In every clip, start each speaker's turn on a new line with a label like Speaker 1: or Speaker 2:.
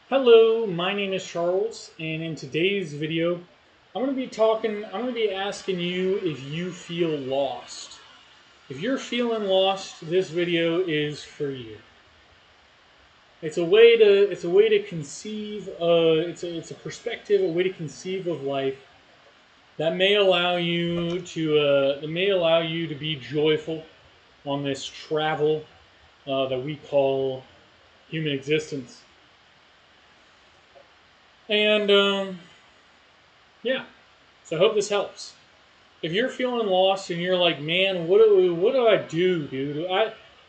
Speaker 1: Hello, my name is Charles, and in today's video, I'm going to be asking you if you feel lost. If you're feeling lost, this video is for you. It's a way to conceive, it's a perspective, a way to conceive of life that may allow you to be joyful on this travel that we call human existence. And yeah, so I hope this helps. If you're feeling lost and you're like, man, what do I do, dude?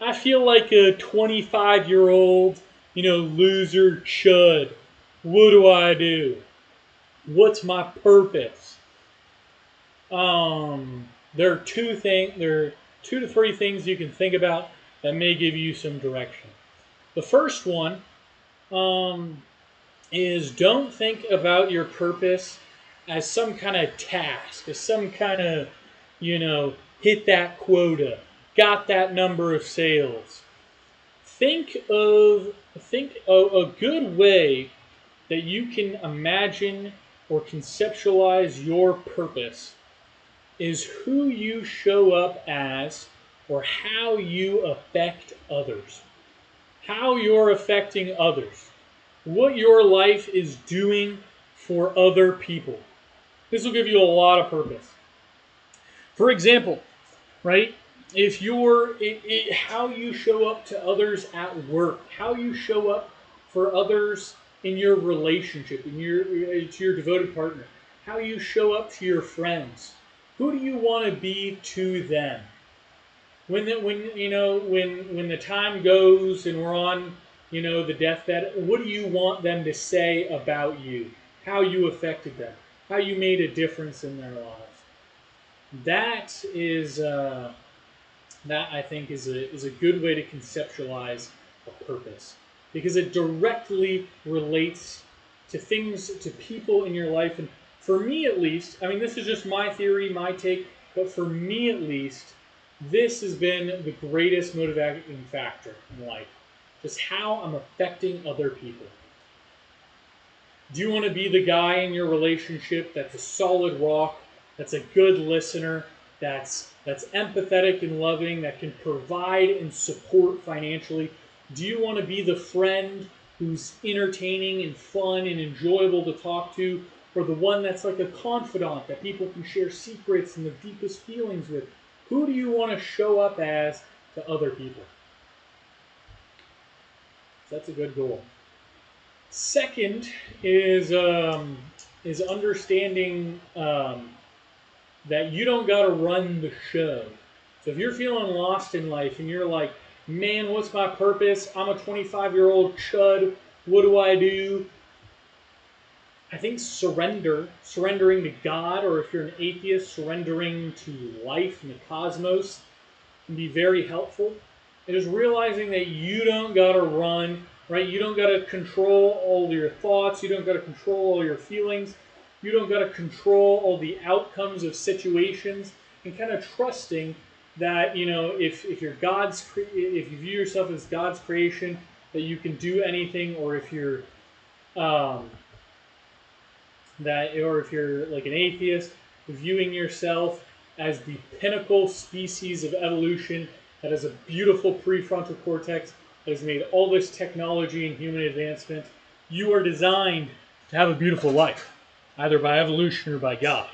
Speaker 1: I feel like a 25-year-old, loser chud. What do I do? What's my purpose? There are 2 to 3 things you can think about that may give you some direction. The first one um, is don't think about your purpose as some kind of task, as some kind of, hit that quota, got that number of sales. Think of a good way that you can imagine or conceptualize your purpose is who you show up as or how you affect others. How you're affecting others. What your life is doing for other people. This will give you a lot of purpose. For example, right? If how you show up to others at work, how you show up for others in your relationship, to your devoted partner, how you show up to your friends. Who do you want to be to them? When the time goes and we're on, the deathbed, what do you want them to say about you? How you affected them? How you made a difference in their lives? That is that I think is a good way to conceptualize a purpose because it directly relates to people in your life. And for me at least, I mean, this is just my theory, my take, but for me at least, this has been the greatest motivating factor in life. Just how I'm affecting other people. Do you want to be the guy in your relationship that's a solid rock, that's a good listener, that's empathetic and loving, that can provide and support financially? Do you want to be the friend who's entertaining and fun and enjoyable to talk to, or the one that's like a confidant that people can share secrets and the deepest feelings with? Who do you want to show up as to other people? So that's a good goal. Second is understanding that you don't got to run the show. So if you're feeling lost in life and you're like, man, what's my purpose? I'm a 25-year-old chud. What do I do? I think surrendering to God, or if you're an atheist, surrendering to life and the cosmos can be very helpful. It is realizing that you don't got to run, right? You don't got to control all your thoughts. You don't got to control all your feelings. You don't got to control all the outcomes of situations, and kind of trusting that, if you're if you view yourself as God's creation, that you can do anything, or if you're um, or if you're like an atheist, viewing yourself as the pinnacle species of evolution that has a beautiful prefrontal cortex that has made all this technology and human advancement. You are designed to have a beautiful life, either by evolution or by God.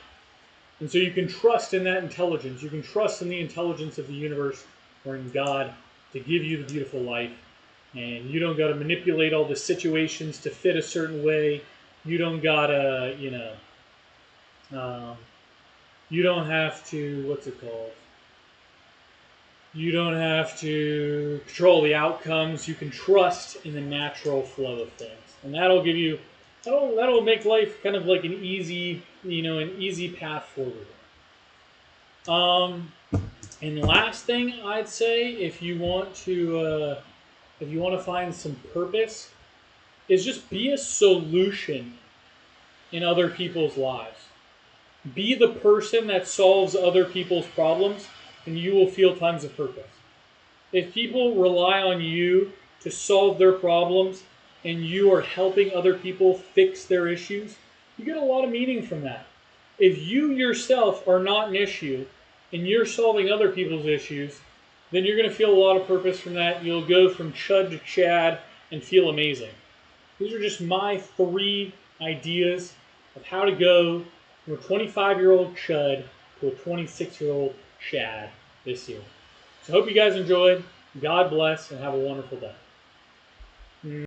Speaker 1: And so you can trust in that intelligence. You can trust in the intelligence of the universe or in God to give you the beautiful life. And you don't got to manipulate all the situations to fit a certain way. You don't got to, you don't have to, what's it called? You don't have to control the outcomes. You can trust in the natural flow of things, and that'll make life kind of like an easy path forward. Um, and last thing I'd say, if you want to find some purpose, is just be a solution in other people's lives. Be the person that solves other people's problems, and you will feel tons of purpose. If people rely on you to solve their problems, and you are helping other people fix their issues, you get a lot of meaning from that. If you yourself are not an issue and you're solving other people's issues, then you're going to feel a lot of purpose from that. You'll go from chud to chad and feel amazing. These are just my 3 ideas of how to go from a 25-year-old chud to a 26-year-old chad this year. So I hope you guys enjoyed. God bless and have a wonderful day.